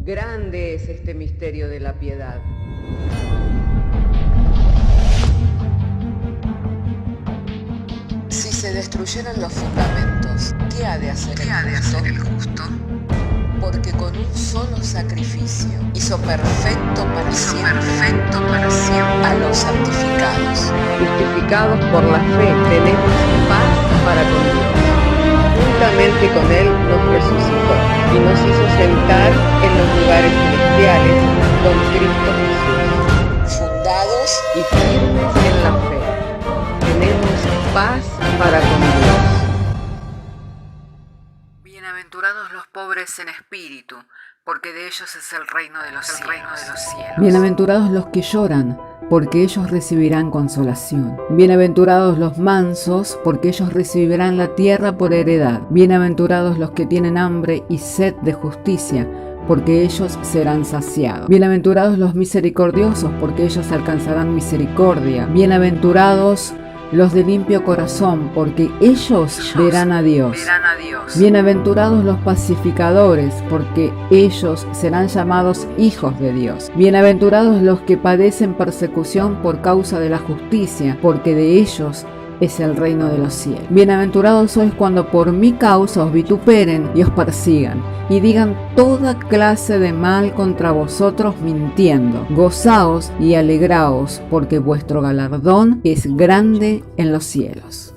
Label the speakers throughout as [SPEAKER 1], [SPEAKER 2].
[SPEAKER 1] Grande es este misterio de la piedad.
[SPEAKER 2] Si se destruyeran los fundamentos, ¿qué ha de hacer el justo? Porque con un solo sacrificio hizo perfecto para siempre a los santificados.
[SPEAKER 1] Justificados por la fe, tenemos paz para con Dios. Juntamente con Él nos resucitó y nos hizo sentar en los lugares celestiales con Cristo Jesús.
[SPEAKER 2] Fundados
[SPEAKER 1] Y firmes en la fe, tenemos paz para con Dios.
[SPEAKER 3] Bienaventurados los pobres en espíritu, porque de ellos es el reino de los cielos.
[SPEAKER 4] Bienaventurados los que lloran, porque ellos recibirán consolación. Bienaventurados los mansos, porque ellos recibirán la tierra por heredad. Bienaventurados los que tienen hambre y sed de justicia, porque ellos serán saciados. Bienaventurados los misericordiosos, porque ellos alcanzarán misericordia. Bienaventurados los de limpio corazón, porque ellos verán a Dios. Bienaventurados los pacificadores, porque ellos serán llamados hijos de Dios. Bienaventurados los que padecen persecución por causa de la justicia, porque de ellos es el reino de los cielos. Bienaventurados sois cuando por mi causa os vituperen y os persigan, y digan toda clase de mal contra vosotros mintiendo. Gozaos y alegraos, porque vuestro galardón es grande en los cielos.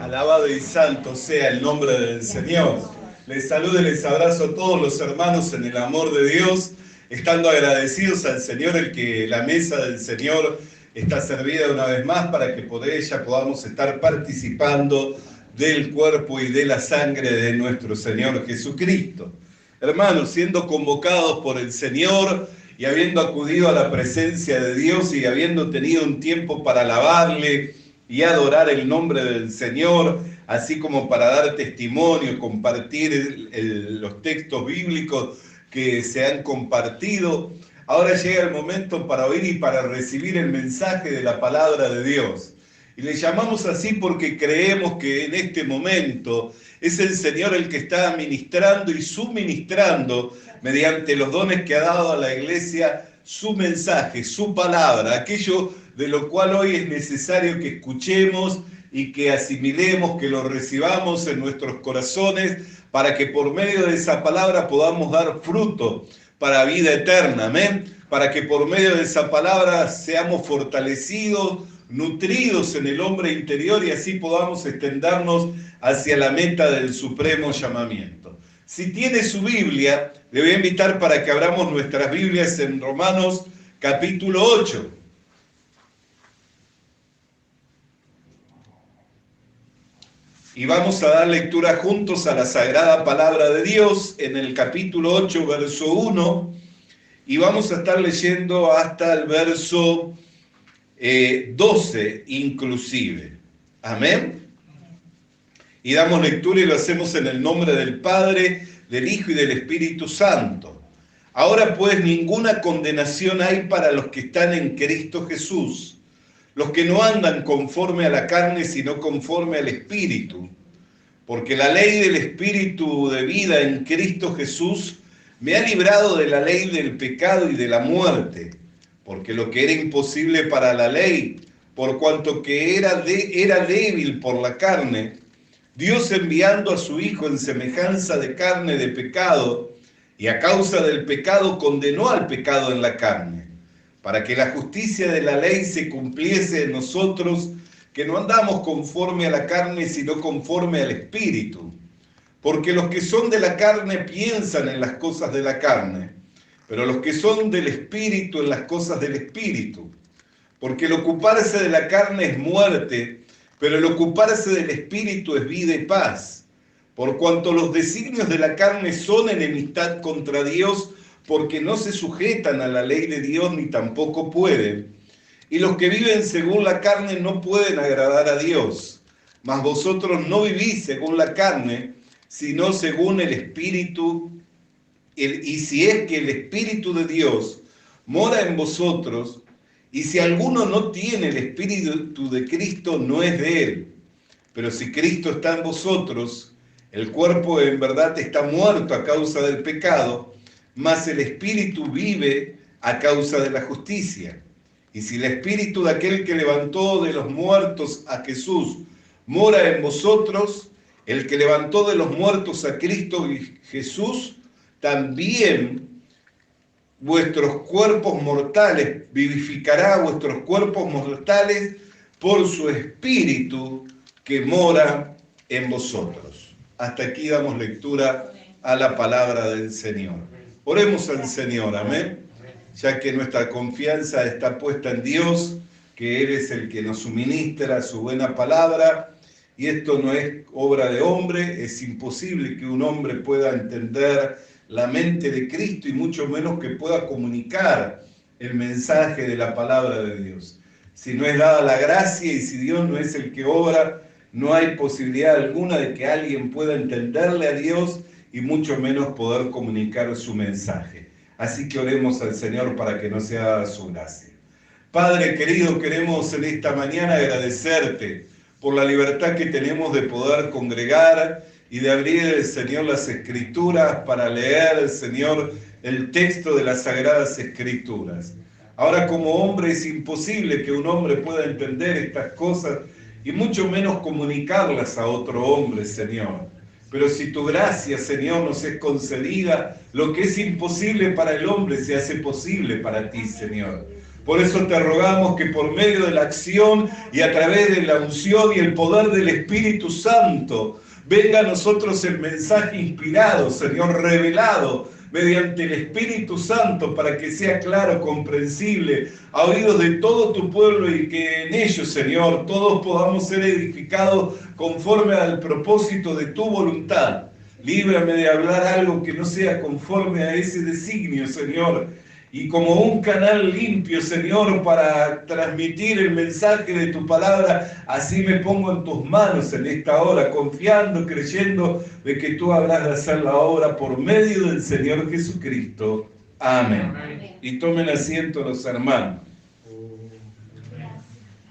[SPEAKER 5] Alabado y santo sea el nombre del Señor. Les saludo y les abrazo a todos los hermanos en el amor de Dios, estando agradecidos al Señor, el que la mesa del Señor está servida una vez más para que por ella podamos estar participando del cuerpo y de la sangre de nuestro Señor Jesucristo. Hermanos, siendo convocados por el Señor y habiendo acudido a la presencia de Dios y habiendo tenido un tiempo para alabarle y adorar el nombre del Señor, así como para dar testimonio, compartir los textos bíblicos que se han compartido. Ahora llega el momento para oír y para recibir el mensaje de la palabra de Dios. Y le llamamos así porque creemos que en este momento es el Señor el que está ministrando y suministrando mediante los dones que ha dado a la iglesia su mensaje, su palabra, aquello de lo cual hoy es necesario que escuchemos y que asimilemos, que lo recibamos en nuestros corazones, para que por medio de esa palabra podamos dar fruto para vida eterna, amén. Para que por medio de esa palabra seamos fortalecidos, nutridos en el hombre interior y así podamos extendernos hacia la meta del supremo llamamiento. Si tiene su Biblia, le voy a invitar para que abramos nuestras Biblias en Romanos capítulo 8. Y vamos a dar lectura juntos a la sagrada palabra de Dios en el capítulo 8, verso 1. Y vamos a estar leyendo hasta el verso 12 inclusive. Amén. Y damos lectura y lo hacemos en el nombre del Padre, del Hijo y del Espíritu Santo. Ahora pues ninguna condenación hay para los que están en Cristo Jesús, los que no andan conforme a la carne, sino conforme al Espíritu. Porque la ley del Espíritu de vida en Cristo Jesús me ha librado de la ley del pecado y de la muerte. Porque lo que era imposible para la ley, por cuanto que era débil por la carne, Dios enviando a su Hijo en semejanza de carne de pecado, y a causa del pecado condenó al pecado en la carne, para que la justicia de la ley se cumpliese en nosotros, que no andamos conforme a la carne, sino conforme al Espíritu. Porque los que son de la carne piensan en las cosas de la carne, pero los que son del Espíritu en las cosas del Espíritu. Porque el ocuparse de la carne es muerte, pero el ocuparse del Espíritu es vida y paz. Por cuanto los designios de la carne son enemistad contra Dios, porque no se sujetan a la ley de Dios ni tampoco pueden. Y los que viven según la carne no pueden agradar a Dios. Mas vosotros no vivís según la carne, sino según el Espíritu. Y si es que el Espíritu de Dios mora en vosotros, Y si alguno no tiene el Espíritu de Cristo, no es de él. Pero si Cristo está en vosotros, el cuerpo en verdad está muerto a causa del pecado, mas el Espíritu vive a causa de la justicia. Y si el Espíritu de aquel que levantó de los muertos a Jesús mora en vosotros, el que levantó de los muertos a Cristo Jesús, también vuestros cuerpos mortales, vivificará vuestros cuerpos mortales por su Espíritu que mora en vosotros. Hasta aquí damos lectura a la palabra del Señor. Oremos al Señor, amén, ya que nuestra confianza está puesta en Dios, que Él es el que nos suministra su buena palabra, y esto no es obra de hombre, es imposible que un hombre pueda entender la mente de Cristo y mucho menos que pueda comunicar el mensaje de la palabra de Dios. Si no es dada la gracia y si Dios no es el que obra, no hay posibilidad alguna de que alguien pueda entenderle a Dios y mucho menos poder comunicar su mensaje. Así que oremos al Señor para que nos sea dada su gracia. Padre querido, queremos en esta mañana agradecerte por la libertad que tenemos de poder congregar y de abrir, Señor, las Escrituras para leer, Señor, el texto de las Sagradas Escrituras. Ahora, como hombre, es imposible que un hombre pueda entender estas cosas y mucho menos comunicarlas a otro hombre, Señor. Pero si tu gracia, Señor, nos es concedida, lo que es imposible para el hombre se hace posible para ti, Señor. Por eso te rogamos que por medio de la acción y a través de la unción y el poder del Espíritu Santo, venga a nosotros el mensaje inspirado, Señor, revelado mediante el Espíritu Santo para que sea claro, comprensible, a oídos de todo tu pueblo y que en ellos, Señor, todos podamos ser edificados conforme al propósito de tu voluntad. Líbrame de hablar algo que no sea conforme a ese designio, Señor. Y como un canal limpio, Señor, para transmitir el mensaje de tu palabra, así me pongo en tus manos en esta hora, confiando, creyendo de que tú habrás de hacer la obra por medio del Señor Jesucristo. Amén. Amén. Y tomen asiento los hermanos.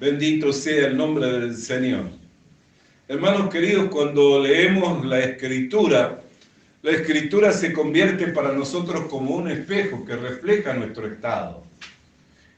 [SPEAKER 5] Bendito sea el nombre del Señor. Hermanos queridos, cuando leemos la Escritura se convierte para nosotros como un espejo que refleja nuestro estado.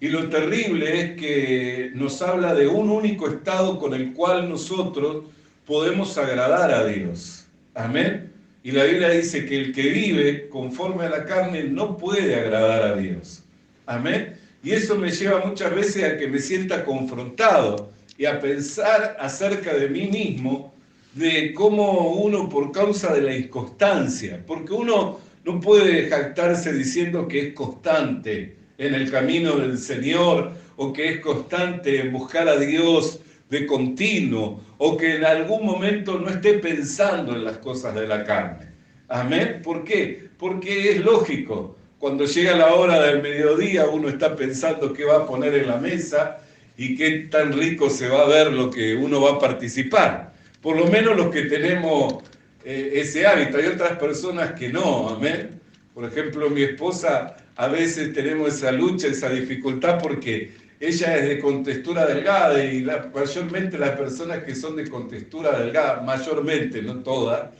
[SPEAKER 5] Y lo terrible es que nos habla de un único estado con el cual nosotros podemos agradar a Dios. Amén. Y la Biblia dice que el que vive conforme a la carne no puede agradar a Dios. Amén. Y eso me lleva muchas veces a que me sienta confrontado y a pensar acerca de mí mismo, de cómo uno, por causa de la inconstancia, porque uno no puede jactarse diciendo que es constante en el camino del Señor, o que es constante en buscar a Dios de continuo, o que en algún momento no esté pensando en las cosas de la carne. ¿Amén? ¿Por qué? Porque es lógico. Cuando llega la hora del mediodía, uno está pensando qué va a poner en la mesa y qué tan rico se va a ver lo que uno va a participar. Por lo menos los que tenemos ese hábito. Hay otras personas que no, amén. Por ejemplo, mi esposa, a veces tenemos esa lucha, esa dificultad, porque ella es de contextura delgada y mayormente las personas que son de contextura delgada, mayormente, no todas,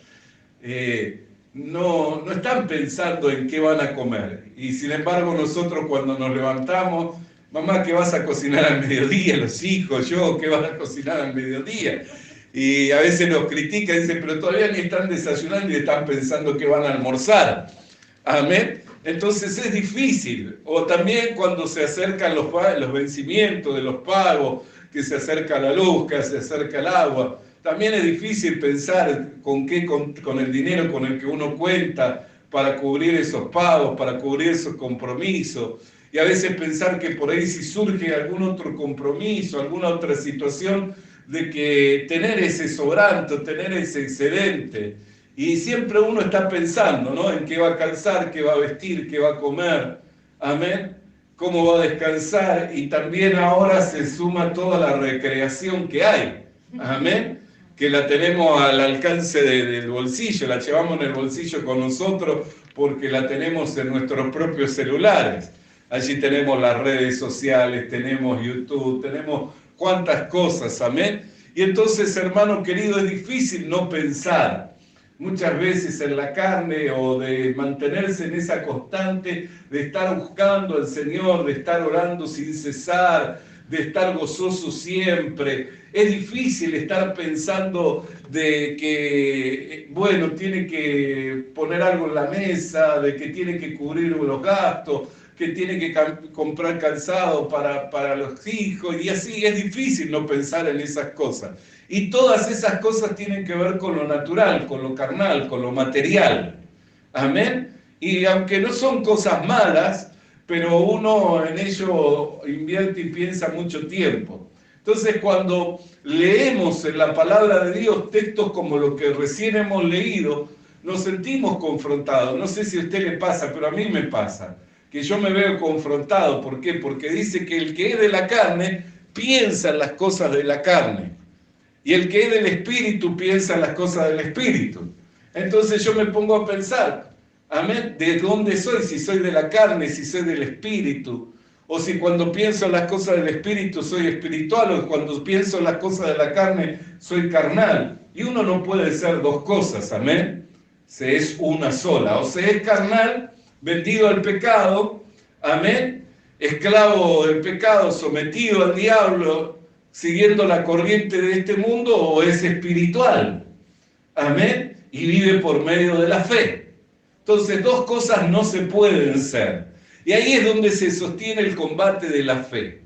[SPEAKER 5] no están pensando en qué van a comer. Y sin embargo, nosotros cuando nos levantamos, mamá, ¿qué vas a cocinar al mediodía? Los hijos, yo, ¿qué vas a cocinar al mediodía? Y a veces nos critican, dicen, pero todavía ni están desayunando y están pensando que van a almorzar. Amén. Entonces es difícil. O también cuando se acercan los vencimientos de los pagos, que se acerca la luz, que se acerca el agua. También es difícil pensar con el dinero con el que uno cuenta para cubrir esos pagos, para cubrir esos compromisos. Y a veces pensar que por ahí si surge algún otro compromiso, alguna otra situación, de que tener ese sobrante, tener ese excedente, y siempre uno está pensando, ¿no?, en qué va a calzar, qué va a vestir, qué va a comer, amén, cómo va a descansar, y también ahora se suma toda la recreación que hay, amén, que la tenemos al alcance del bolsillo, la llevamos en el bolsillo con nosotros porque la tenemos en nuestros propios celulares. Allí tenemos las redes sociales, tenemos YouTube, tenemos cuantas cosas, amén. Y entonces, hermano querido, es difícil no pensar muchas veces en la carne o de mantenerse en esa constante de estar buscando al Señor, de estar orando sin cesar, de estar gozoso siempre. Es difícil estar pensando de que, bueno, tiene que poner algo en la mesa, de que tiene que cubrir los gastos, que tiene que comprar calzado para los hijos, y así es difícil no pensar en esas cosas. Y todas esas cosas tienen que ver con lo natural, con lo carnal, con lo material. Amén. Y aunque no son cosas malas, pero uno en ello invierte y piensa mucho tiempo. Entonces, cuando leemos en la palabra de Dios textos como los que recién hemos leído, nos sentimos confrontados. No sé si a usted le pasa, pero a mí me pasa, que yo me veo confrontado. ¿Por qué? Porque dice que el que es de la carne piensa en las cosas de la carne, y el que es del espíritu piensa en las cosas del espíritu. Entonces yo me pongo a pensar, amén, ¿de dónde soy? Si soy de la carne, si soy del espíritu, o si cuando pienso en las cosas del espíritu soy espiritual, o cuando pienso en las cosas de la carne soy carnal. Y uno no puede ser dos cosas, amén. Se es una sola, o se es carnal, vendido al pecado, amén, esclavo del pecado, sometido al diablo, siguiendo la corriente de este mundo, o es espiritual, amén, y vive por medio de la fe. Entonces, dos cosas no se pueden ser. Y ahí es donde se sostiene el combate de la fe.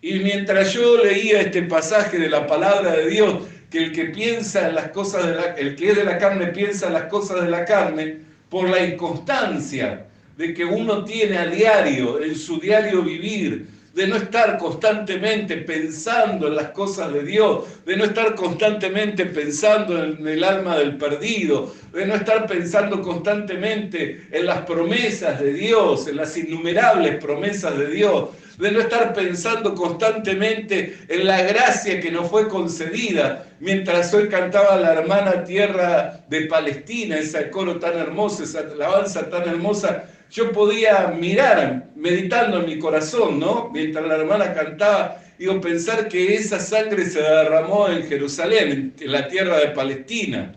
[SPEAKER 5] Y mientras yo leía este pasaje de la palabra de Dios, que el que piensa en las cosas el que es de la carne piensa en las cosas de la carne, por la inconstancia de que uno tiene a diario, en su diario vivir, de no estar constantemente pensando en las cosas de Dios, de no estar constantemente pensando en el alma del perdido, de no estar pensando constantemente en las promesas de Dios, en las innumerables promesas de Dios, de no estar pensando constantemente en la gracia que nos fue concedida, mientras hoy cantaba la hermana Tierra de Palestina, ese coro tan hermoso, esa alabanza tan hermosa. Yo podía mirar, meditando en mi corazón, ¿no? Mientras la hermana cantaba, digo, pensar que esa sangre se derramó en Jerusalén, en la tierra de Palestina,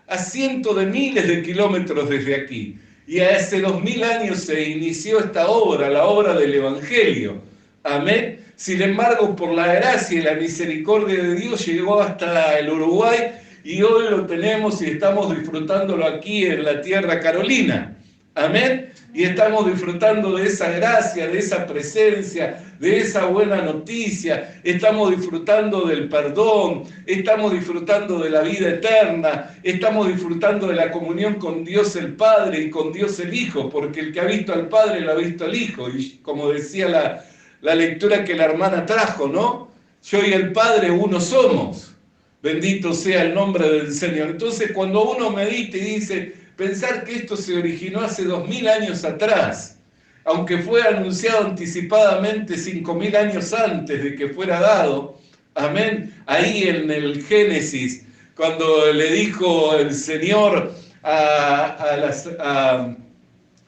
[SPEAKER 5] a cientos de miles de kilómetros desde aquí. Y hace 2000 años se inició esta obra, la obra del Evangelio. Amén. Sin embargo, por la gracia y la misericordia de Dios llegó hasta el Uruguay y hoy lo tenemos y estamos disfrutándolo aquí en la tierra carolina. Amén. Y estamos disfrutando de esa gracia, de esa presencia, de esa buena noticia. Estamos disfrutando del perdón, estamos disfrutando de la vida eterna, estamos disfrutando de la comunión con Dios el Padre y con Dios el Hijo, porque el que ha visto al Padre lo ha visto al Hijo. Y como decía la lectura que la hermana trajo, ¿no? Yo y el Padre uno somos. Bendito sea el nombre del Señor. Entonces, cuando uno medita y dice, pensar que esto se originó hace 2000 años atrás, aunque fue anunciado anticipadamente 5000 años antes de que fuera dado, amén, ahí en el Génesis, cuando le dijo el Señor a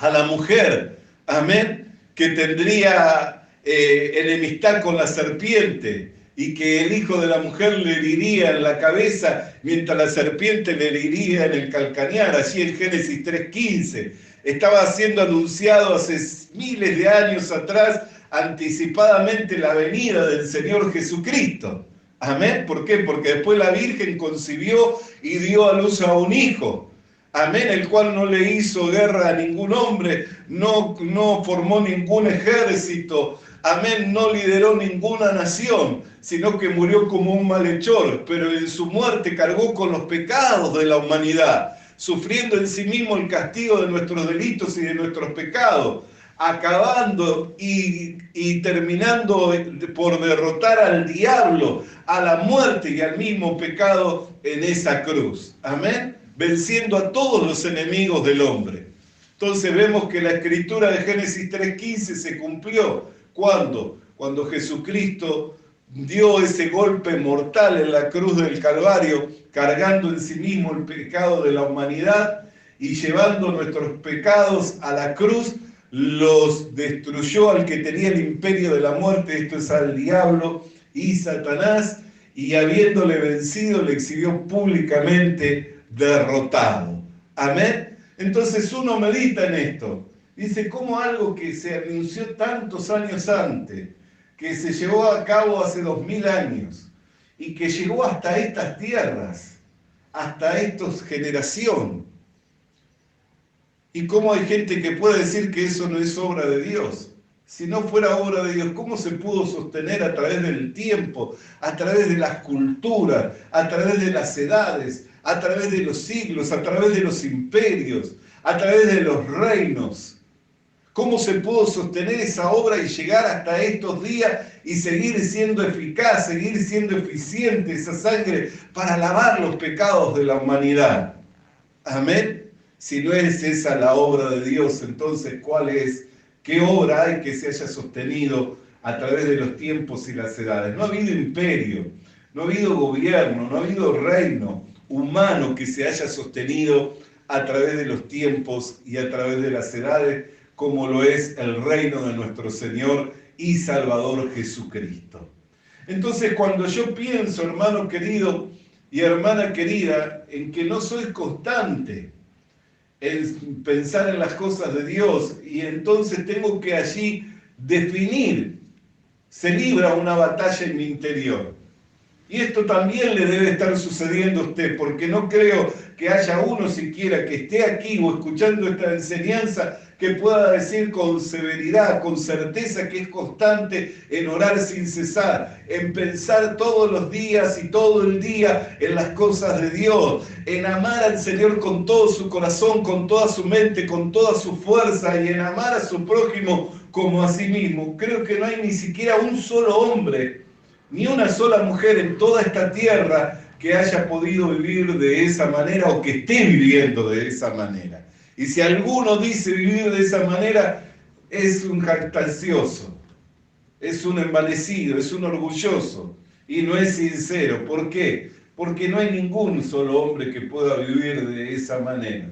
[SPEAKER 5] la mujer, amén, que tendría enemistad con la serpiente, y que el hijo de la mujer le heriría en la cabeza, mientras la serpiente le heriría en el calcañar, allí en Génesis 3:15. Estaba siendo anunciado hace miles de años atrás, anticipadamente, la venida del Señor Jesucristo. Amén. ¿Por qué? Porque después la Virgen concibió y dio a luz a un hijo. Amén, el cual no le hizo guerra a ningún hombre, no formó ningún ejército, amén, no lideró ninguna nación, sino que murió como un malhechor, pero en su muerte cargó con los pecados de la humanidad, sufriendo en sí mismo el castigo de nuestros delitos y de nuestros pecados, acabando y terminando por derrotar al diablo, a la muerte y al mismo pecado en esa cruz. Amén. Venciendo a todos los enemigos del hombre. Entonces vemos que la escritura de Génesis 3:15 se cumplió. ¿Cuándo? Cuando Jesucristo dio ese golpe mortal en la cruz del Calvario, cargando en sí mismo el pecado de la humanidad y llevando nuestros pecados a la cruz los destruyó al que tenía el imperio de la muerte, esto es al diablo y Satanás, y habiéndole vencido le exhibió públicamente derrotado. Amén. Entonces uno medita en esto. Dice, ¿cómo algo que se anunció tantos años antes, que se llevó a cabo hace 2000 años y que llegó hasta estas tierras, hasta esta generación? Y cómo hay gente que puede decir que eso no es obra de Dios. Si no fuera obra de Dios, ¿cómo se pudo sostener a través del tiempo, a través de las culturas, a través de las edades, a través de los siglos, a través de los imperios, a través de los reinos? ¿Cómo se pudo sostener esa obra y llegar hasta estos días y seguir siendo eficaz, seguir siendo eficiente esa sangre para lavar los pecados de la humanidad? Amén. Si no es esa la obra de Dios, entonces ¿cuál es? ¿Qué obra hay que se haya sostenido a través de los tiempos y las edades? No ha habido imperio, no ha habido gobierno, no ha habido reino humano que se haya sostenido a través de los tiempos y a través de las edades, como lo es el reino de nuestro Señor y Salvador Jesucristo. Entonces, cuando yo pienso, hermano querido y hermana querida, en que no soy constante en pensar en las cosas de Dios, y entonces tengo que allí definir, se libra una batalla en mi interior. Y esto también le debe estar sucediendo a usted, porque no creo que haya uno siquiera que esté aquí o escuchando esta enseñanza que pueda decir con severidad, con certeza, que es constante en orar sin cesar, en pensar todos los días y todo el día en las cosas de Dios, en amar al Señor con todo su corazón, con toda su mente, con toda su fuerza, y en amar a su prójimo como a sí mismo. Creo que no hay ni siquiera un solo hombre, ni una sola mujer en toda esta tierra que haya podido vivir de esa manera o que esté viviendo de esa manera. Y si alguno dice vivir de esa manera, es un jactancioso, es un envanecido, es un orgulloso y no es sincero. ¿Por qué? Porque no hay ningún solo hombre que pueda vivir de esa manera.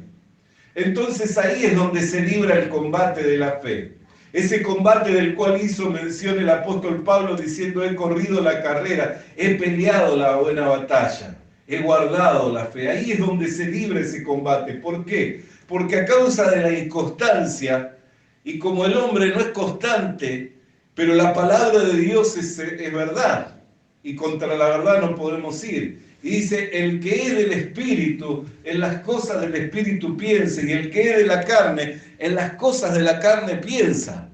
[SPEAKER 5] Entonces ahí es donde se libra el combate de la fe. Ese combate del cual hizo mención el apóstol Pablo diciendo: he corrido la carrera, he peleado la buena batalla, he guardado la fe. Ahí es donde se libra ese combate. ¿Por qué? Porque a causa de la inconstancia, y como el hombre no es constante, pero la palabra de Dios es verdad, y contra la verdad no podemos ir. Y dice: el que es del Espíritu, en las cosas del Espíritu piensa, y el que es de la carne, en las cosas de la carne piensa.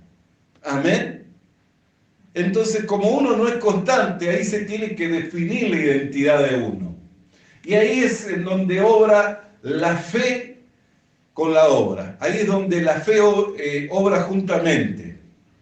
[SPEAKER 5] Amén. Entonces, como uno no es constante, ahí se tiene que definir la identidad de uno. Y ahí es en donde obra la fe con la obra. Ahí es donde la fe obra juntamente.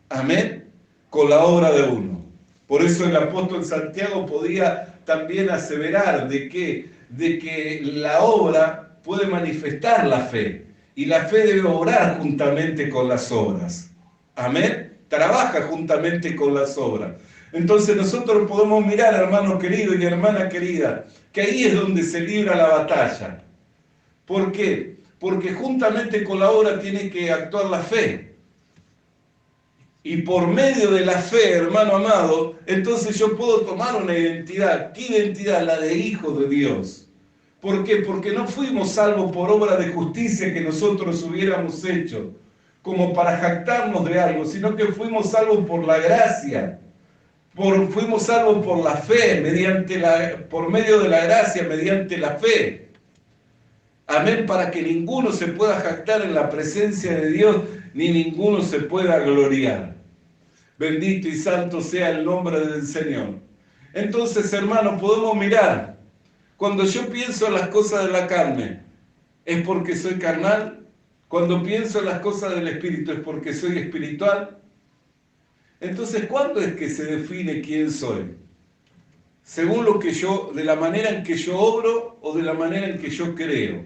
[SPEAKER 5] Amén. Con la obra de uno. Por eso el apóstol Santiago podía también aseverar de que la obra puede manifestar la fe, y la fe debe obrar juntamente con las obras. Amén. Trabaja juntamente con las obras. Entonces nosotros podemos mirar, hermano querido y hermana querida, que ahí es donde se libra la batalla. ¿Por qué? Porque juntamente con la obra tiene que actuar la fe. Y por medio de la fe, hermano amado, entonces yo puedo tomar una identidad. ¿Qué identidad? La de hijo de Dios. ¿Por qué? Porque no fuimos salvos por obra de justicia que nosotros hubiéramos hecho, como para jactarnos de algo, sino que fuimos salvos por la gracia. Fuimos salvos por la fe, por medio de la gracia, mediante la fe. Amén, para que ninguno se pueda jactar en la presencia de Dios, ni ninguno se pueda gloriar. Bendito y santo sea el nombre del Señor. Entonces, hermano, podemos mirar, cuando yo pienso en las cosas de la carne, ¿es porque soy carnal? Cuando pienso en las cosas del Espíritu, ¿es porque soy espiritual? Entonces, ¿cuándo es que se define quién soy? Según de la manera en que yo obro o de la manera en que yo creo.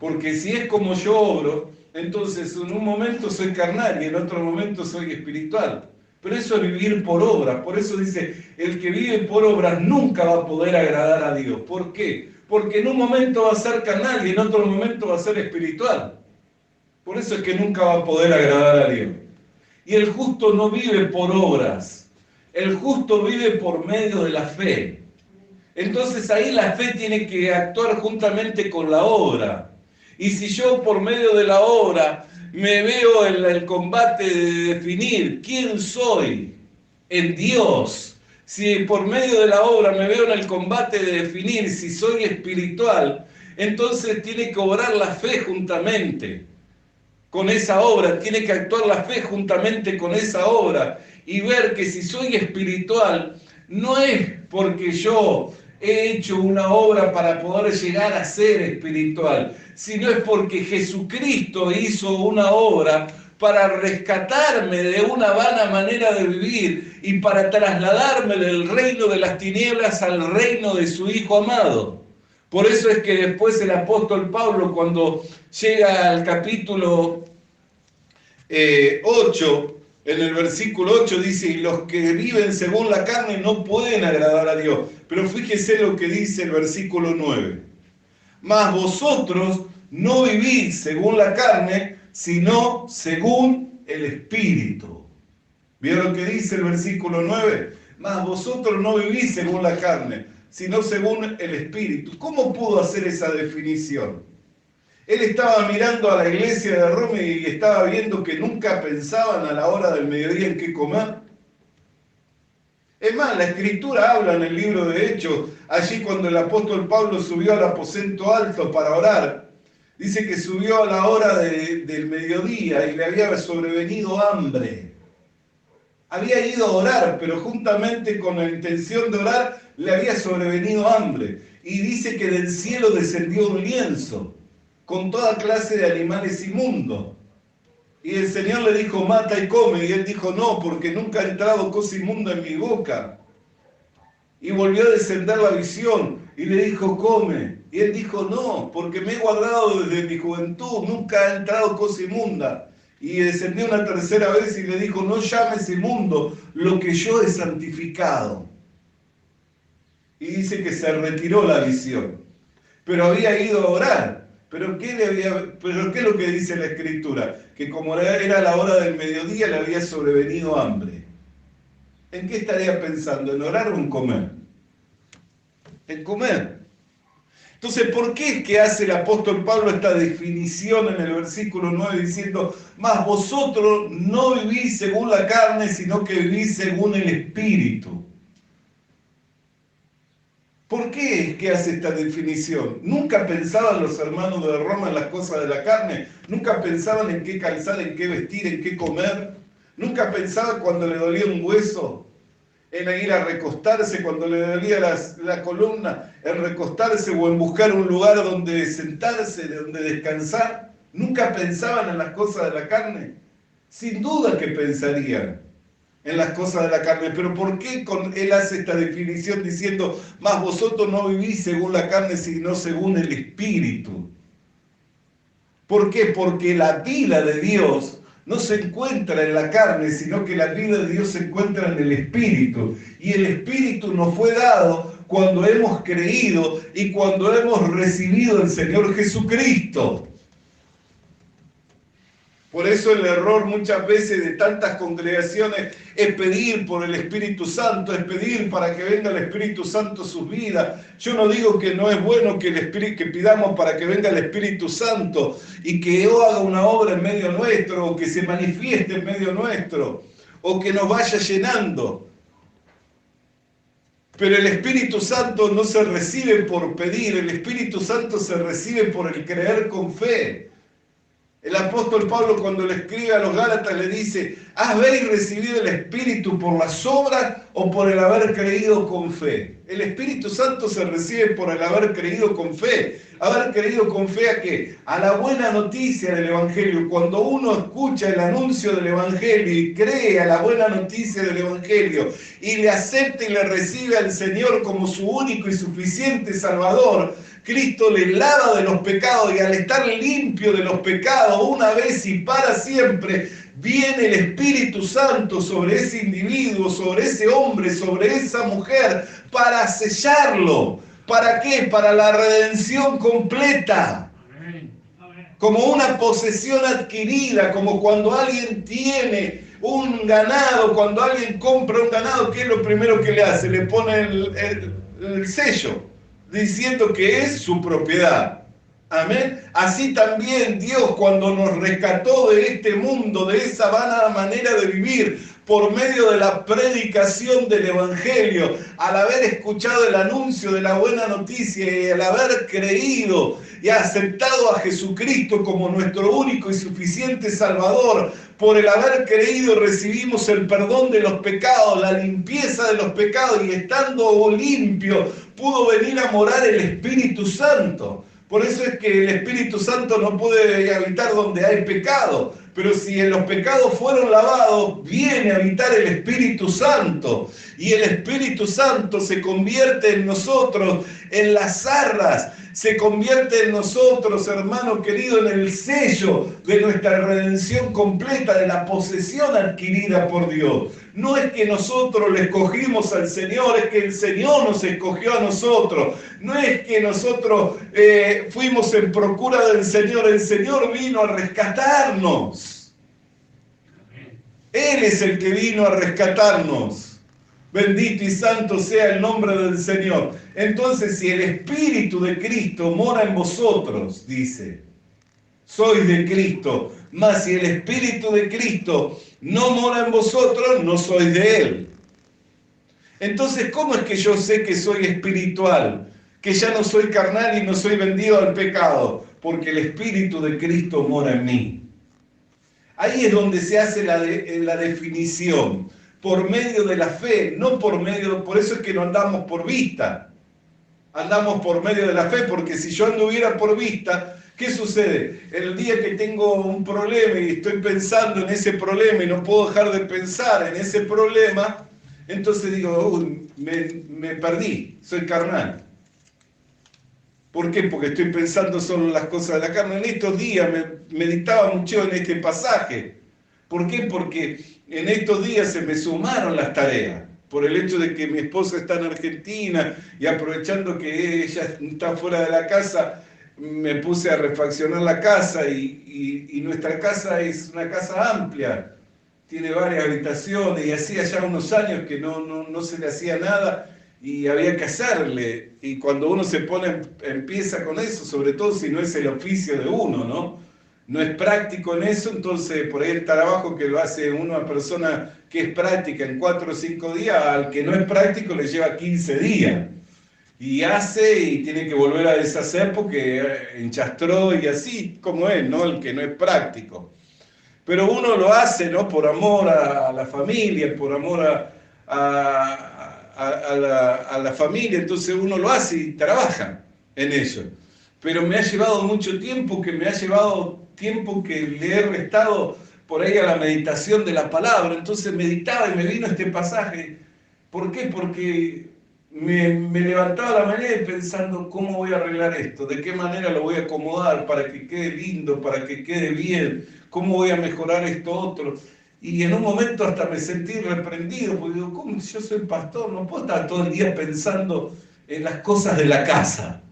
[SPEAKER 5] Porque si es como yo obro, entonces en un momento soy carnal y en otro momento soy espiritual. Pero eso es vivir por obra. Por eso dice, el que vive por obra nunca va a poder agradar a Dios. ¿Por qué? Porque en un momento va a ser carnal y en otro momento va a ser espiritual. Por eso es que nunca va a poder agradar a Dios. Y el justo no vive por obras, el justo vive por medio de la fe. Entonces ahí la fe tiene que actuar juntamente con la obra. Y si yo por medio de la obra me veo en el combate de definir quién soy en Dios, si por medio de la obra me veo en el combate de definir si soy espiritual, entonces tiene que obrar la fe juntamente con esa obra, tiene que actuar la fe juntamente con esa obra y ver que si soy espiritual no es porque yo he hecho una obra para poder llegar a ser espiritual, sino es porque Jesucristo hizo una obra para rescatarme de una vana manera de vivir y para trasladarme del reino de las tinieblas al reino de su Hijo amado. Por eso es que después el apóstol Pablo, cuando llega al capítulo 8, en el versículo 8 dice, y los que viven según la carne no pueden agradar a Dios. Pero fíjese lo que dice el versículo 9. Mas vosotros no vivís según la carne, sino según el Espíritu. ¿Vieron lo que dice el versículo 9? Mas vosotros no vivís según la carne, sino según el Espíritu. ¿Cómo pudo hacer esa definición? Él estaba mirando a la iglesia de Roma y estaba viendo que nunca pensaban a la hora del mediodía en qué comer. Es más, la Escritura habla en el libro de Hechos, allí cuando el apóstol Pablo subió al aposento alto para orar, dice que subió a la hora del mediodía y le había sobrevenido hambre. Había ido a orar, pero juntamente con la intención de orar, le había sobrevenido hambre. Y dice que del cielo descendió un lienzo con toda clase de animales inmundos. Y el Señor le dijo, mata y come. Y él dijo, no, porque nunca ha entrado cosa inmunda en mi boca. Y volvió a descender la visión y le dijo, come. Y él dijo, no, porque me he guardado desde mi juventud, nunca ha entrado cosa inmunda. Y descendió una tercera vez y le dijo, no llames inmundo lo que yo he santificado. Y dice que se retiró la visión, pero había ido a orar. ¿Pero qué es lo que dice la Escritura? Que como era la hora del mediodía, le había sobrevenido hambre. ¿En qué estaría pensando? ¿En orar o en comer? En comer. Entonces, ¿por qué es que hace el apóstol Pablo esta definición en el versículo 9 diciendo, mas vosotros no vivís según la carne, sino que vivís según el Espíritu? ¿Por qué es que hace esta definición? ¿Nunca pensaban los hermanos de Roma en las cosas de la carne? ¿Nunca pensaban en qué calzar, en qué vestir, en qué comer? ¿Nunca pensaban cuando le dolía un hueso en ir a recostarse, cuando le dolía la columna, en recostarse o en buscar un lugar donde sentarse, donde descansar? ¿Nunca pensaban en las cosas de la carne? Sin duda que pensarían en las cosas de la carne. Pero ¿por qué él hace esta definición diciendo, mas vosotros no vivís según la carne, sino según el Espíritu? ¿Por qué? Porque la vida de Dios no se encuentra en la carne, sino que la vida de Dios se encuentra en el Espíritu. Y el Espíritu nos fue dado cuando hemos creído y cuando hemos recibido al Señor Jesucristo. Por eso el error muchas veces de tantas congregaciones es pedir por el Espíritu Santo, es pedir para que venga el Espíritu Santo a sus vidas. Yo no digo que no es bueno que pidamos para que venga el Espíritu Santo y que haga una obra en medio nuestro, o que se manifieste en medio nuestro, o que nos vaya llenando. Pero el Espíritu Santo no se recibe por pedir, el Espíritu Santo se recibe por el creer con fe. El apóstol Pablo, cuando le escribe a los Gálatas, le dice, ¿habéis recibido el Espíritu por las obras o por el haber creído con fe? El Espíritu Santo se recibe por el haber creído con fe. ¿Haber creído con fe a qué? A la buena noticia del Evangelio. Cuando uno escucha el anuncio del Evangelio y cree a la buena noticia del Evangelio y le acepta y le recibe al Señor como su único y suficiente Salvador, Cristo le lava de los pecados y al estar limpio de los pecados una vez y para siempre, viene el Espíritu Santo sobre ese individuo, sobre ese hombre, sobre esa mujer, para sellarlo. ¿Para qué? Para la redención completa. como una posesión adquirida, como cuando alguien tiene un ganado, cuando alguien compra un ganado, ¿qué es lo primero que le hace? Le pone el sello, diciendo que es su propiedad. Amén. Así también Dios, cuando nos rescató de este mundo, de esa vana manera de vivir, por medio de la predicación del Evangelio, al haber escuchado el anuncio de la buena noticia y al haber creído y aceptado a Jesucristo como nuestro único y suficiente Salvador, por el haber creído recibimos el perdón de los pecados, la limpieza de los pecados, y estando limpio pudo venir a morar el Espíritu Santo. Por eso es que el Espíritu Santo no puede habitar donde hay pecado. Pero si los pecados fueron lavados, viene a habitar el Espíritu Santo. Y el Espíritu Santo se convierte en nosotros en las arras, se convierte en nosotros, hermano querido, en el sello de nuestra redención completa, de la posesión adquirida por Dios. No es que nosotros le escogimos al Señor, es que el Señor nos escogió a nosotros. No es que nosotros fuimos en procura del Señor, el Señor vino a rescatarnos. Él es el que vino a rescatarnos. Bendito y santo sea el nombre del Señor. Entonces, si el Espíritu de Cristo mora en vosotros, dice, sois de Cristo, mas si el Espíritu de Cristo no mora en vosotros, no sois de Él. Entonces, ¿cómo es que yo sé que soy espiritual? Que ya no soy carnal y no soy vendido al pecado, porque el Espíritu de Cristo mora en mí. Ahí es donde se hace la definición, por medio de la fe, no por medio, por eso es que no andamos por vista, andamos por medio de la fe, porque si yo anduviera por vista, ¿qué sucede? El día que tengo un problema y estoy pensando en ese problema y no puedo dejar de pensar en ese problema, entonces digo, me perdí, soy carnal. ¿Por qué? Porque estoy pensando solo en las cosas de la carne. En estos días me meditaba mucho en este pasaje. ¿Por qué? Porque en estos días se me sumaron las tareas. Por el hecho de que mi esposa está en Argentina y aprovechando que ella está fuera de la casa, me puse a refaccionar la casa y nuestra casa es una casa amplia. Tiene varias habitaciones y hacía ya unos años que no se le hacía nada. Y había que hacerle, y cuando uno se empieza con eso, sobre todo si no es el oficio de uno, no es práctico en eso, entonces por ahí el trabajo que lo hace una persona que es práctica en 4 o 5 días, al que no es práctico le lleva 15 días, y hace y tiene que volver a deshacer porque enchastró y así como es, el que no es práctico. Pero uno lo hace, por amor a la familia, por amor a la familia, entonces uno lo hace y trabaja en ello. Pero me ha llevado mucho tiempo, que le he restado por ahí a la meditación de la palabra. Entonces meditaba y me vino este pasaje. ¿Por qué? Porque me levantaba a la mañana pensando cómo voy a arreglar esto, de qué manera lo voy a acomodar para que quede lindo, para que quede bien, cómo voy a mejorar esto otro. Y en un momento hasta me sentí reprendido, porque digo, ¿cómo yo soy pastor? No puedo estar todo el día pensando en las cosas de la casa.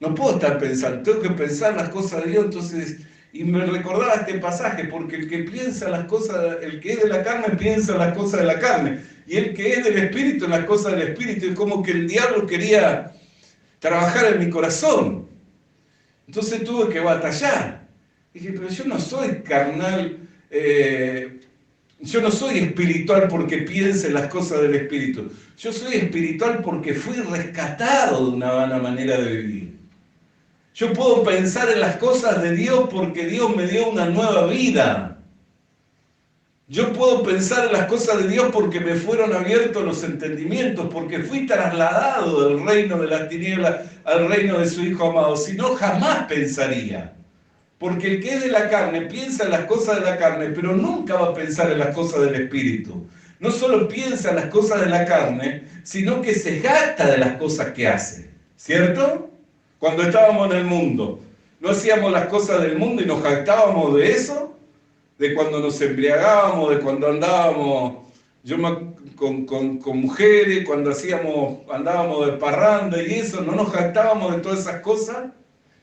[SPEAKER 5] No puedo estar pensando, tengo que pensar en las cosas de Dios. Entonces, y me recordaba este pasaje, porque el que piensa las cosas, el que es de la carne piensa en las cosas de la carne, y el que es del Espíritu en las cosas del Espíritu. Es como que el diablo quería trabajar en mi corazón. Entonces tuve que batallar. Dije, pero yo no soy carnal. Yo no soy espiritual porque piense en las cosas del Espíritu. Yo soy espiritual porque fui rescatado de una vana manera de vivir. Yo puedo pensar en las cosas de Dios porque Dios me dio una nueva vida. Yo puedo pensar en las cosas de Dios porque me fueron abiertos los entendimientos, porque fui trasladado del reino de las tinieblas al reino de su Hijo amado. Si no, jamás pensaría. Porque el que es de la carne piensa en las cosas de la carne, pero nunca va a pensar en las cosas del Espíritu. No solo piensa en las cosas de la carne, sino que se jacta de las cosas que hace. ¿Cierto? Cuando estábamos en el mundo, no hacíamos las cosas del mundo y nos jactábamos de eso, de cuando nos embriagábamos, de cuando andábamos con mujeres, cuando andábamos de parranda y eso, no nos jactábamos de todas esas cosas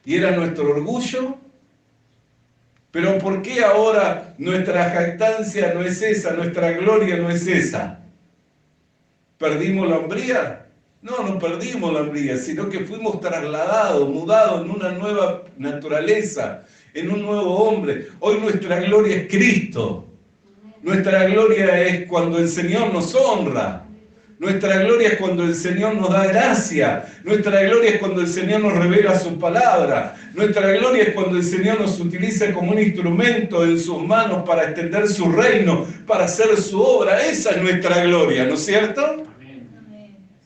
[SPEAKER 5] y era nuestro orgullo. Pero ¿por qué ahora nuestra jactancia no es esa, nuestra gloria no es esa? ¿Perdimos la hombría? No, no perdimos la hombría, sino que fuimos trasladados, mudados en una nueva naturaleza, en un nuevo hombre. Hoy nuestra gloria es Cristo. Nuestra gloria es cuando el Señor nos honra. Nuestra gloria es cuando el Señor nos da gracia. Nuestra gloria es cuando el Señor nos revela su palabra. Nuestra gloria es cuando el Señor nos utiliza como un instrumento en sus manos para extender su reino, para hacer su obra. Esa es nuestra gloria, ¿no es cierto?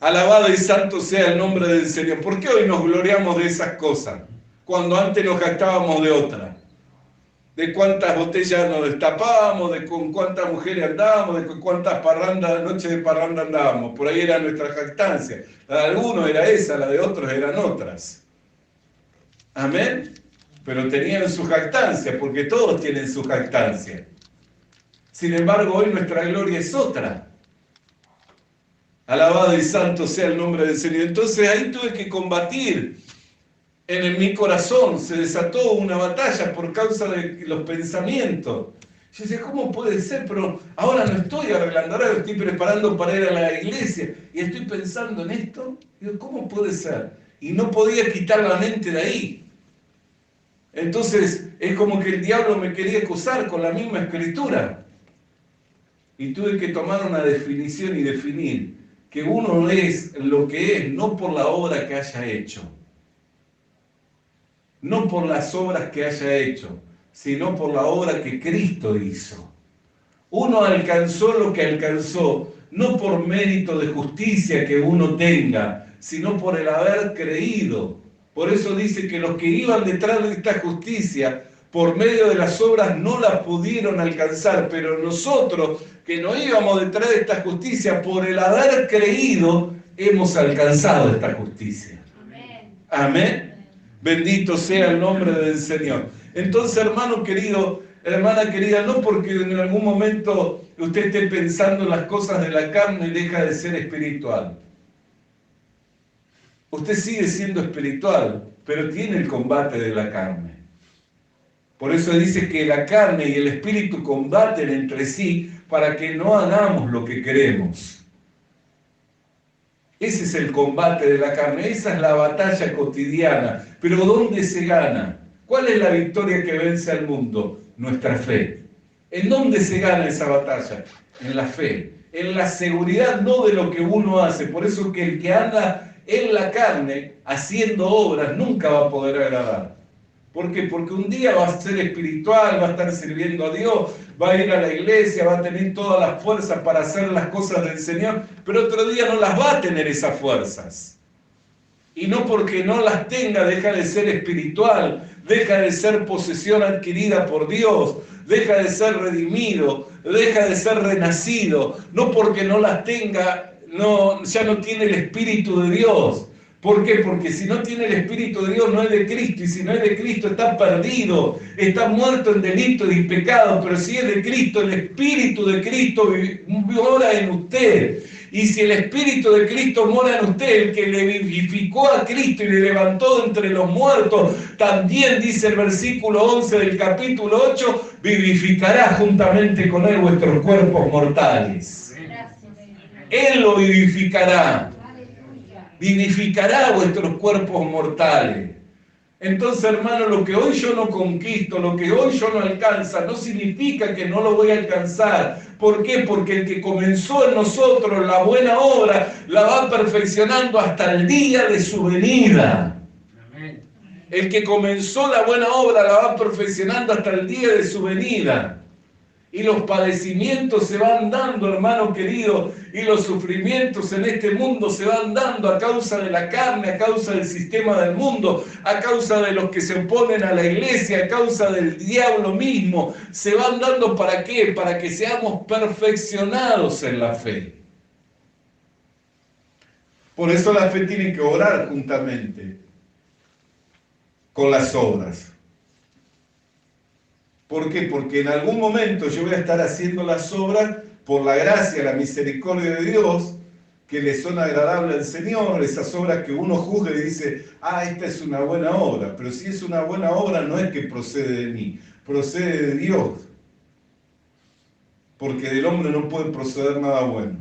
[SPEAKER 5] Alabado y santo sea el nombre del Señor. ¿Por qué hoy nos gloriamos de esas cosas? Cuando antes nos jactábamos de otras. De cuántas botellas nos destapábamos, de con cuántas mujeres andábamos, de con cuántas noches de parranda andábamos. Por ahí era nuestra jactancia. La de algunos era esa, la de otros eran otras. Amén. Pero tenían su jactancia, porque todos tienen su jactancia. Sin embargo, hoy nuestra gloria es otra. Alabado y santo sea el nombre del Señor. Entonces ahí tuve que combatir. En mi corazón se desató una batalla por causa de los pensamientos. Yo decía, ¿cómo puede ser? Pero ahora no estoy arreglando, ahora estoy preparando para ir a la iglesia y estoy pensando en esto. Digo, ¿cómo puede ser? Y no podía quitar la mente de ahí. Entonces es como que el diablo me quería acusar con la misma escritura. Y tuve que tomar una definición y definir que uno es lo que es no por la obra que haya hecho. No por las obras que haya hecho, sino por la obra que Cristo hizo. Uno alcanzó lo que alcanzó, no por mérito de justicia que uno tenga, sino por el haber creído. Por eso dice que los que iban detrás de esta justicia, por medio de las obras no la pudieron alcanzar, pero nosotros que no íbamos detrás de esta justicia, por el haber creído, hemos alcanzado esta justicia. Amén. Amén. Bendito sea el nombre del Señor. Entonces, hermano querido, hermana querida, no porque en algún momento usted esté pensando en las cosas de la carne y deja de ser espiritual. Usted sigue siendo espiritual, pero tiene el combate de la carne. Por eso dice que la carne y el espíritu combaten entre sí para que no hagamos lo que queremos. Ese es el combate de la carne, esa es la batalla cotidiana. Pero ¿dónde se gana? ¿Cuál es la victoria que vence al mundo? Nuestra fe. ¿En dónde se gana esa batalla? En la fe, en la seguridad no de lo que uno hace. Por eso que el que anda en la carne haciendo obras nunca va a poder agradar. ¿Por qué? Porque un día va a ser espiritual, va a estar sirviendo a Dios, va a ir a la iglesia, va a tener todas las fuerzas para hacer las cosas del Señor, pero otro día no las va a tener esas fuerzas. Y no porque no las tenga deja de ser espiritual, deja de ser posesión adquirida por Dios, deja de ser redimido, deja de ser renacido. No porque no las tenga, ya no tiene el Espíritu de Dios. ¿Por qué? Porque si no tiene el Espíritu de Dios no es de Cristo, y si no es de Cristo está perdido, está muerto en delitos y pecados, pero si es de Cristo, el Espíritu de Cristo mora en usted. Y si el Espíritu de Cristo mora en usted, el que le vivificó a Cristo y le levantó de entre los muertos, también dice el versículo 11 del capítulo 8, vivificará juntamente con él vuestros cuerpos mortales. Él lo vivificará. Vivificará vuestros cuerpos mortales. Entonces, hermano, lo que hoy yo no conquisto, lo que hoy yo no alcanza, no significa que no lo voy a alcanzar. ¿Por qué? Porque el que comenzó en nosotros la buena obra, la va perfeccionando hasta el día de su venida. El que comenzó la buena obra la va perfeccionando hasta el día de su venida. Y los padecimientos se van dando, hermano querido, y los sufrimientos en este mundo se van dando a causa de la carne, a causa del sistema del mundo, a causa de los que se oponen a la iglesia, a causa del diablo mismo. Se van dando ¿para qué? Para que seamos perfeccionados en la fe. Por eso la fe tiene que orar juntamente con las obras. ¿Por qué? Porque en algún momento yo voy a estar haciendo las obras por la gracia, la misericordia de Dios, que le son agradables al Señor, esas obras que uno juzga y dice, esta es una buena obra, pero si es una buena obra no es que procede de mí, procede de Dios, porque del hombre no puede proceder nada bueno.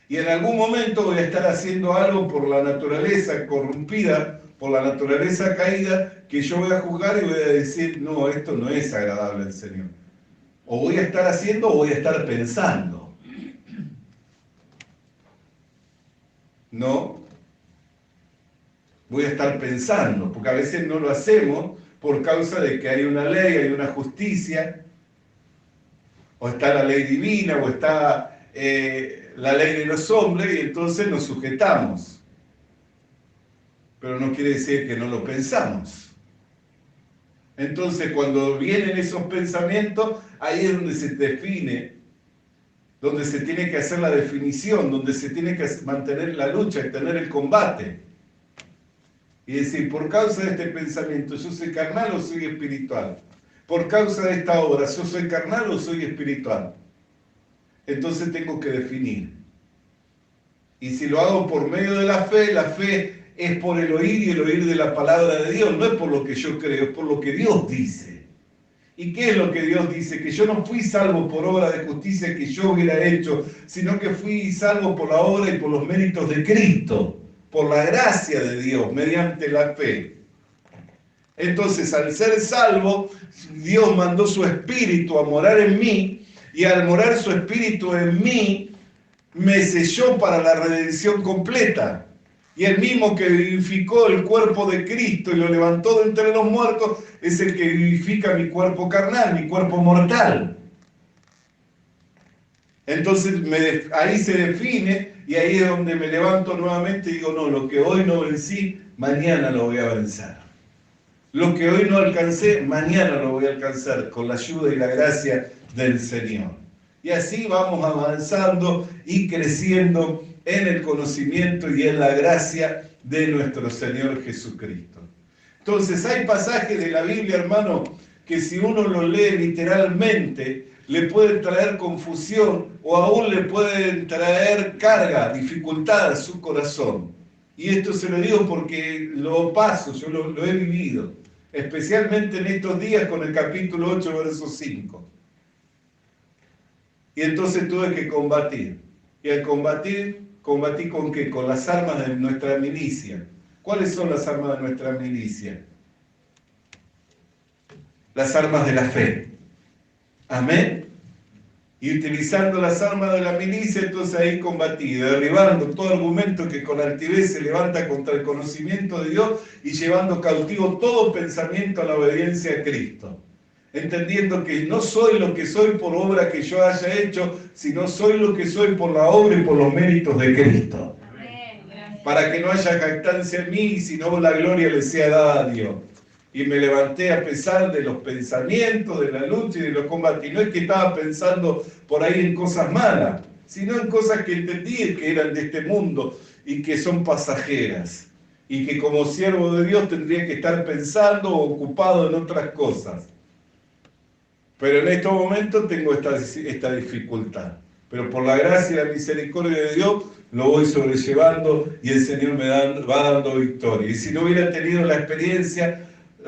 [SPEAKER 5] Y en algún momento voy a estar haciendo algo por la naturaleza corrompida, por la naturaleza caída, que yo voy a juzgar y voy a decir, no, esto no es agradable al Señor. O voy a estar haciendo o voy a estar pensando. No, voy a estar pensando, porque a veces no lo hacemos por causa de que hay una ley, hay una justicia, o está la ley divina, o está la ley de los hombres, y entonces nos sujetamos. Pero no quiere decir que no lo pensamos. Entonces, cuando vienen esos pensamientos, ahí es donde se define, donde se tiene que hacer la definición, donde se tiene que mantener la lucha, tener el combate. Y decir, por causa de este pensamiento, ¿yo soy carnal o soy espiritual? Por causa de esta obra, ¿yo soy carnal o soy espiritual? Entonces tengo que definir. Y si lo hago por medio de la fe es por el oír y el oír de la palabra de Dios, no es por lo que yo creo, es por lo que Dios dice. ¿Y qué es lo que Dios dice? Que yo no fui salvo por obra de justicia que yo hubiera hecho, sino que fui salvo por la obra y por los méritos de Cristo, por la gracia de Dios, mediante la fe. Entonces, al ser salvo, Dios mandó su Espíritu a morar en mí, y al morar su Espíritu en mí, me selló para la redención completa. Y el mismo que vivificó el cuerpo de Cristo y lo levantó de entre los muertos, es el que vivifica mi cuerpo carnal, mi cuerpo mortal. Entonces ahí se define, y ahí es donde me levanto nuevamente y digo, no, lo que hoy no vencí, mañana lo voy a vencer. Lo que hoy no alcancé, mañana lo voy a alcanzar con la ayuda y la gracia del Señor. Y así vamos avanzando y creciendo en el conocimiento y en la gracia de nuestro Señor Jesucristo. Entonces hay pasajes de la Biblia, hermano, que si uno lo lee literalmente, le pueden traer confusión o aún le pueden traer carga, dificultad a su corazón. Y esto se lo digo porque lo paso, yo lo he vivido, especialmente en estos días con el capítulo 8, verso 5. Y entonces tuve que combatir. Y al combatir, ¿combatí con qué? Con las armas de nuestra milicia. ¿Cuáles son las armas de nuestra milicia? Las armas de la fe. Amén. Y utilizando las armas de la milicia, entonces ahí combatí, derribando todo argumento que con altivez se levanta contra el conocimiento de Dios y llevando cautivo todo pensamiento a la obediencia a Cristo. Entendiendo que no soy lo que soy por obra que yo haya hecho, sino soy lo que soy por la obra y por los méritos de Cristo. Para que no haya jactancia en mí, sino la gloria le sea dada a Dios. Y me levanté a pesar de los pensamientos, de la lucha y de los combates. Y no es que estaba pensando por ahí en cosas malas, sino en cosas que entendí que eran de este mundo y que son pasajeras. Y que como siervo de Dios tendría que estar pensando o ocupado en otras cosas. Pero en estos momentos tengo esta dificultad. Pero por la gracia y la misericordia de Dios lo voy sobrellevando y el Señor me va dando victoria. Y si no hubiera tenido la experiencia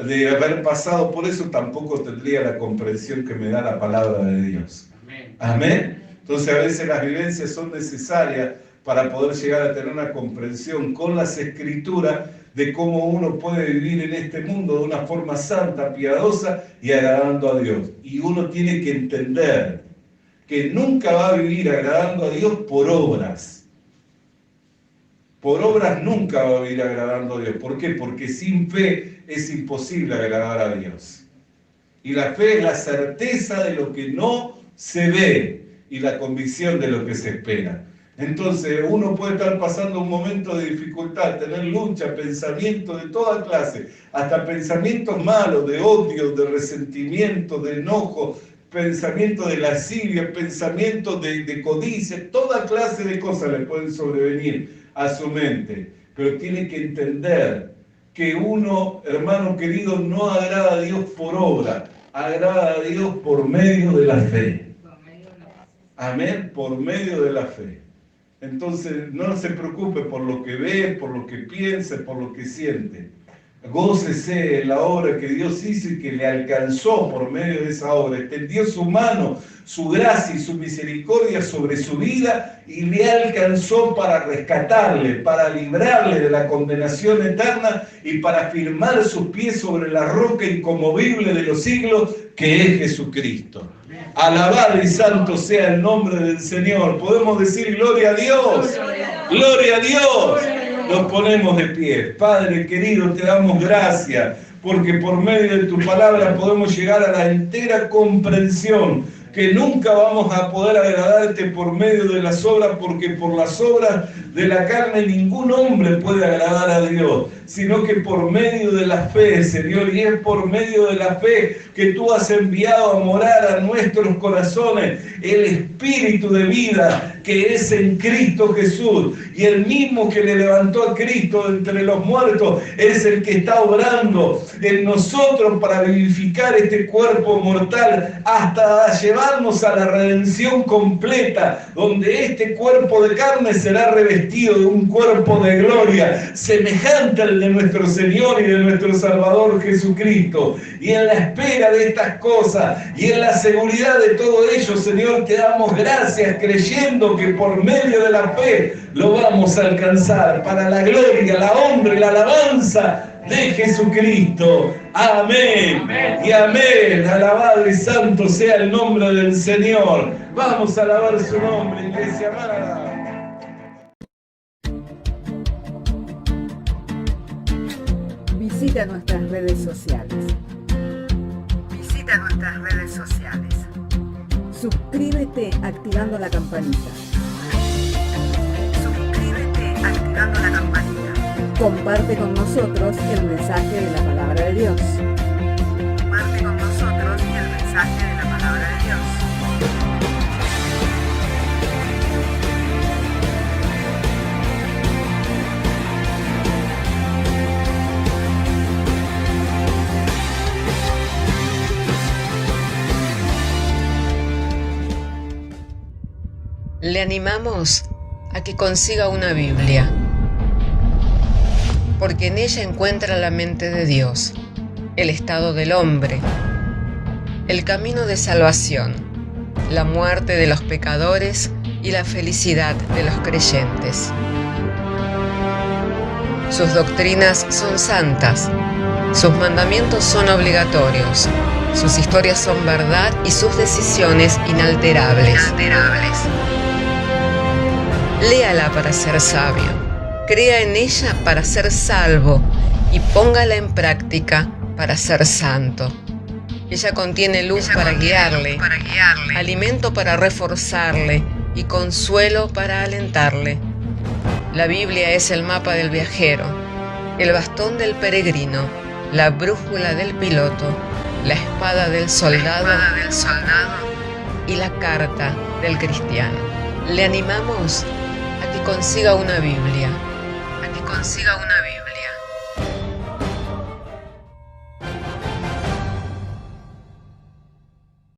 [SPEAKER 5] de haber pasado por eso, tampoco tendría la comprensión que me da la palabra de Dios. Amén. Amén. Entonces a veces las vivencias son necesarias para poder llegar a tener una comprensión con las Escrituras de cómo uno puede vivir en este mundo de una forma santa, piadosa y agradando a Dios. Y uno tiene que entender que nunca va a vivir agradando a Dios por obras. Por obras nunca va a vivir agradando a Dios. ¿Por qué? Porque sin fe es imposible agradar a Dios. Y la fe es la certeza de lo que no se ve y la convicción de lo que se espera. Entonces uno puede estar pasando un momento de dificultad, tener lucha, pensamientos de toda clase, hasta pensamientos malos, de odio, de resentimiento, de enojo, pensamientos de lascivia, pensamientos de codicia, toda clase de cosas le pueden sobrevenir a su mente. Pero tiene que entender que uno, hermano querido, no agrada a Dios por obra, agrada a Dios por medio de la fe. Amén, por medio de la fe. Entonces no se preocupe por lo que ve, por lo que piense, por lo que siente. Gócese en la obra que Dios hizo y que le alcanzó por medio de esa obra. Extendió su mano, su gracia y su misericordia sobre su vida y le alcanzó para rescatarle, para librarle de la condenación eterna y para firmar sus pies sobre la roca inconmovible de los siglos, que es Jesucristo. Alabado y santo sea el nombre del Señor. Podemos decir gloria a Dios. Gloria a Dios. Nos ponemos de pie. Padre querido, te damos gracias porque por medio de tu palabra podemos llegar a la entera comprensión que nunca vamos a poder agradarte por medio de las obras, porque por las obras de la carne ningún hombre puede agradar a Dios, sino que por medio de la fe, Señor, y es por medio de la fe que tú has enviado a morar a nuestros corazones el Espíritu de vida que es en Cristo Jesús, y el mismo que le levantó a Cristo de entre los muertos es el que está obrando en nosotros para vivificar este cuerpo mortal hasta llevarnos a la redención completa, donde este cuerpo de carne será revestido de un cuerpo de gloria semejante al de nuestro Señor y de nuestro Salvador Jesucristo. Y en la espera de estas cosas y en la seguridad de todo ello, Señor, te damos gracias creyendo que por medio de la fe lo vamos a alcanzar para la gloria, la honra y la alabanza de Jesucristo. Amén. Amén y amén. Alabado y santo sea el nombre del Señor. Vamos a alabar su nombre, iglesia amada.
[SPEAKER 4] Visita nuestras redes sociales.
[SPEAKER 3] Visita nuestras redes sociales.
[SPEAKER 4] Suscríbete activando la campanita.
[SPEAKER 3] Suscríbete activando la campanita.
[SPEAKER 4] Comparte con nosotros el mensaje de la palabra de Dios.
[SPEAKER 3] Comparte con nosotros el mensaje de la palabra de Dios.
[SPEAKER 2] Le animamos a que consiga una Biblia, porque en ella encuentra la mente de Dios, el estado del hombre, el camino de salvación, la muerte de los pecadores y la felicidad de los creyentes. Sus doctrinas son santas, sus mandamientos son obligatorios, sus historias son verdad y sus decisiones inalterables. Léala para ser sabio, crea en ella para ser salvo y póngala en práctica para ser santo. Ella contiene luz para guiarle, alimento para reforzarle y consuelo para alentarle. La Biblia es el mapa del viajero, el bastón del peregrino, la brújula del piloto, la espada del soldado y la carta del cristiano. Le animamos a que consiga una Biblia,